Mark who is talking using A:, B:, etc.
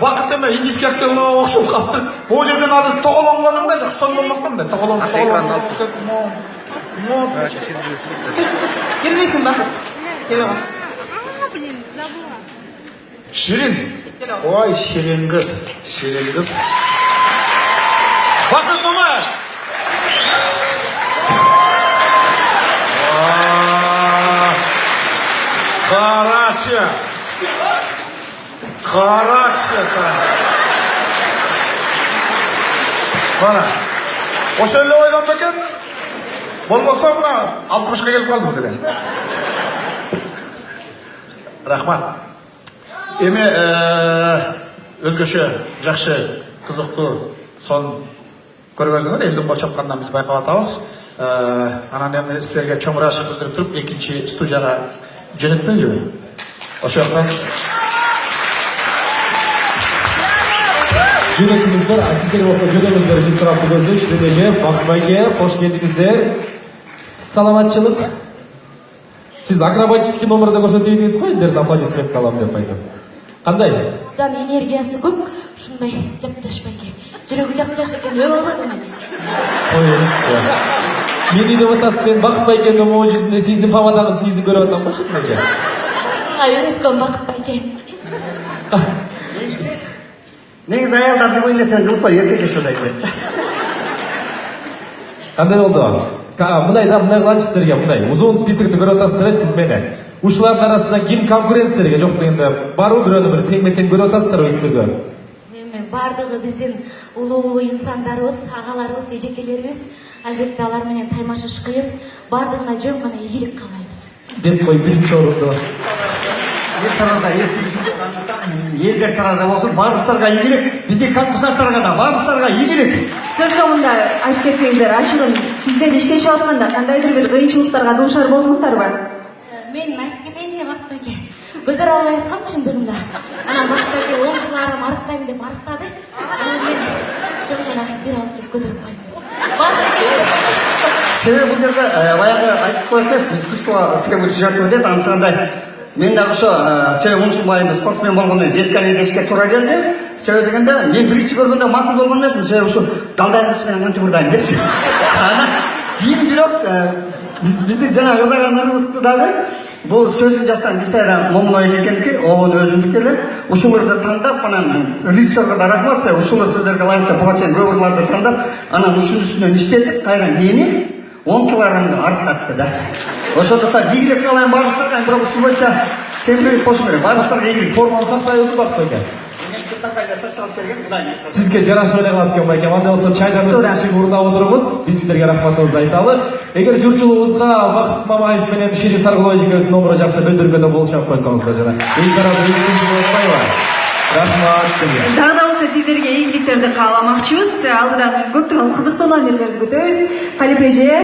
A: Вакыт эме индийский актерларга окшоп калды. Бул жерден азыр тоголонгонумда жок, сон болмасам да тоголон.
B: Экранды алып тур.
A: Сиз билесиз.
C: Келбейсиң Бакыт. Келе кал.
D: Блин, забыла.
A: Ширин. Ой, ширин кыз, ширин кыз. Вакыт мама. Карачы. Карачы. Бана. Ошо эле ойгон бекен. Болбосо мына 60ка келип калдым деле. Рахмат. Эми өзгөчө жакшы, кызыктуу сон көргөзүңөр. Элдин кол чапкандан биз байкап атабыз. Анан эми силерге чоң ыраазычылык билдирип туруп, экинчи студияга жөнөтпөйлүбү? Ошол жактан
B: жөнөттүңүздөр, сиздер болсо жөнөңүздөр биз тараптуу көзү Ширеже, Бакыт байке, кош келдиңиздер. Саламатчылык. Сиз акробатический номерде көрсөтүп ийдиңиз го, элдердин аплодисмент алам деп айтып. Кандай?
E: Одан энергиясы көп, ушундай жап-жаш байке. Жүрөгү жап-жаш экен, өлүп албадымы?
B: Коюңузчу. Мени деп атасыз, мен Бакыт байкенин могу жүзүндө сиздин помадаңыздын изин көрүп атам ба Ширеже?
E: Үйрөткөн Бакыт байке.
F: Негизи аялдарды бой нерсени кылып кой, эркек ошондой кылат.
B: Кандай болду? Мындай кыланчы силерге, мындай узун списокти көрүп атасыздар тизмени. Ушулардын арасында ким конкурент силерге жок дегенде барбы бирөөнү бир тең-метең көрүп атасыздар өзүңөргө?
E: Эми бардыгы биздин улуу инсандарыбыз, агаларыбыз, эжекелерибиз, албетте алар менен таймашыш кыйын, бардыгына жөн гана ийгилик каалайбыз.
B: Деп кой биринчи орунду.
F: Эл тараза, элдер тараза болсун, баарыбыздарга ийгилик, биздин конкурсанттарга да баарыбыздарга ийгилик.
G: Сөз соңунда айтып кетсеңиздер, ачыгын сиздер иштешип атканда кандайдыр бир кыйынчылыктарга дуушар болдуңуздарбы?
E: Мен айтып кетейинчи Бакыт байке. Көтөрө албай аткам чындыгында. Анан Бакыт байке оңдуларым арыктайм деп арыктады. Анан мен жөн гана бир алып келип көтөрүп койдум.
F: Себеби бул жерде баягы айтып коюп эмес, биз искусство требует жертвы дейт, ансында мен дагы ошо себеби унчулбайм спортсмен болгондон весканы дешке туура келди. Себеби дегенде мен биринчи көргөндө макул болгон эмесмин, себеби ушу далдарыңыз менен мынтип ырдайм депчи. Анан кийин бирок биздин жана ырдагандарыбызды дагы бул сөзүн жазган Гүлсайра Момунова эжекеники, оон өзүмдүкү эле. Ушуларды тандап, анан режиссерге да рахмат, ушул сөздөргө ылайыктуу буга чейин көп ырларды тандап, анан ушунун үстүнөн иштетип, кайра мени 10 килограммды арттатты да. Ошондуктан ийгилик каалайм баарыбыздарга, бирок ушул боюнча сенбирип болушу керек. Баарыбыздарга ийгилик.
B: Форманы сактайбызбы Бакыт байке? Сизге жарашып эле калат экен байке. Андай болсо чайдан ичип уурдап отурубуз. Биз сиздерге рахматыбызды айталы. Эгер журтчулугубузга Бакыт Мамаев менен Шире Саргулова эжекебиздин номуру жакса билдиргөндө болушуп койсоңуздар жана. Эки тарап үчүнчү болбойбу? Рахмат сизге.
G: Дагы да болсо сиздерге ийгиликтерди кааламакчыбыз. Алдыдан көптөгөн кызыктуу номерлерди күтөбүз. Калип эже